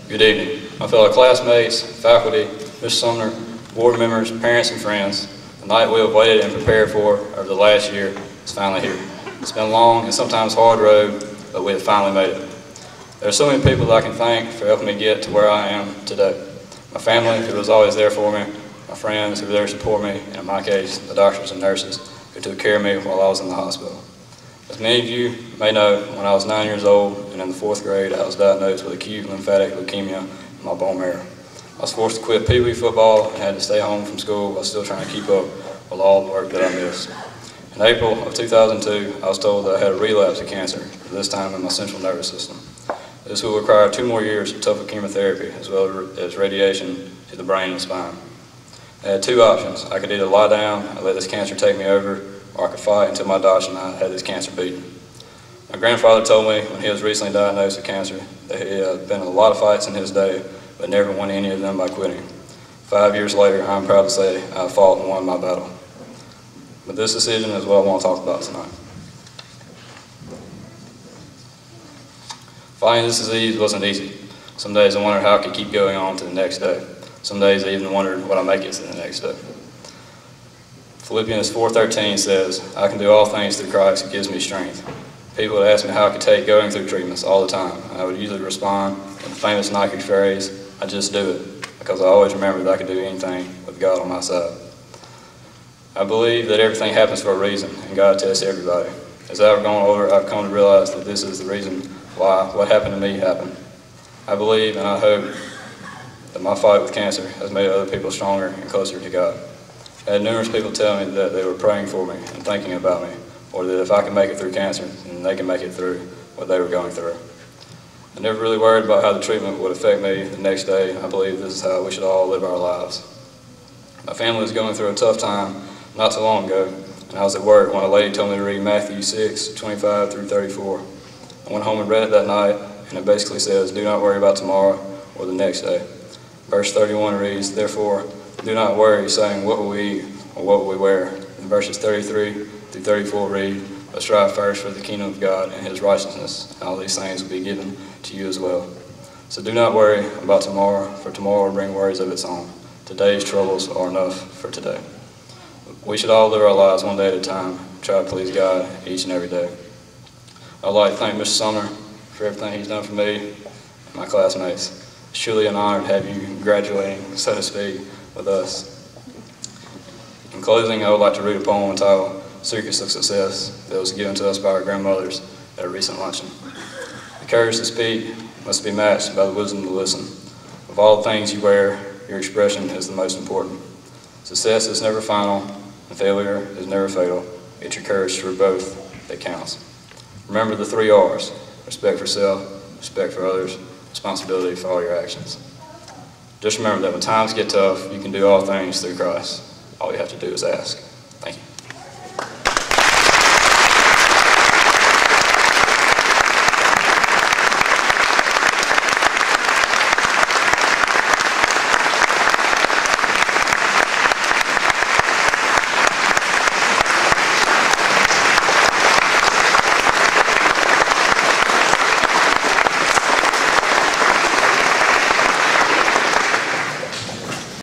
Good evening. My fellow classmates, faculty, Mr. Sumner, board members, parents, and friends, the night we have waited and prepared for over the last year is finally here. It's been a long and sometimes hard road, but we have finally made it. There are so many people that I can thank for helping me get to where I am today. My family, who was always there for me, my friends who were there to support me, and in my case, the doctors and nurses who took care of me while I was in the hospital. As many of you may know, when I was 9 years old and in the 4th grade, I was diagnosed with acute lymphatic leukemia in my bone marrow. I was forced to quit Pee Wee football and had to stay home from school while still trying to keep up with all the work that I missed. In April of 2002, I was told that I had a relapse of cancer, this time in my central nervous system. This will require 2 more years of tough chemotherapy as well as radiation to the brain and spine. I had 2 options. I could either lie down and let this cancer take me over, or I could fight until my doctor and I had this cancer beaten. My grandfather told me when he was recently diagnosed with cancer that he had been in a lot of fights in his day, but never won any of them by quitting. 5 years later, I'm proud to say I fought and won my battle. But this decision is what I want to talk about tonight. Fighting this disease wasn't easy. Some days I wondered how I could keep going on to the next day. Some days I even wondered would I make it to the next day. Philippians 4:13 says, I can do all things through Christ who gives me strength. People would ask me how I could take going through treatments all the time. And I would usually respond with the famous Nike phrase, I just do it, because I always remember that I could do anything with God on my side. I believe that everything happens for a reason, and God tests everybody. As I've gone older, I've come to realize that this is the reason why what happened to me happened. I believe and I hope that my fight with cancer has made other people stronger and closer to God. I had numerous people tell me that they were praying for me and thinking about me, or that if I can make it through cancer, then they can make it through what they were going through. I never really worried about how the treatment would affect me the next day. I believe this is how we should all live our lives. My family was going through a tough time not too long ago, and I was at work when a lady told me to read Matthew 6:25 through 34. I went home and read it that night, and it basically says, do not worry about tomorrow or the next day. Verse 31 reads, therefore, do not worry, saying, what will we eat or what will we wear? And verses 33 through 34 read, but strive first for the kingdom of God and his righteousness, and all these things will be given to you as well. So do not worry about tomorrow, for tomorrow will bring worries of its own. Today's troubles are enough for today. We should all live our lives one day at a time, try to please God each and every day. I'd like to thank Mr. Sumner for everything he's done for me and my classmates. It's truly an honor to have you graduating, so to speak, with us. In closing, I would like to read a poem entitled Secrets of Success that was given to us by our grandmothers at a recent luncheon. The courage to speak must be matched by the wisdom to listen. Of all the things you wear, your expression is the most important. Success is never final, and failure is never fatal. Get your courage through both that counts. Remember the 3 R's, respect for self, respect for others, responsibility for all your actions. Just remember that when times get tough, you can do all things through Christ. All you have to do is ask.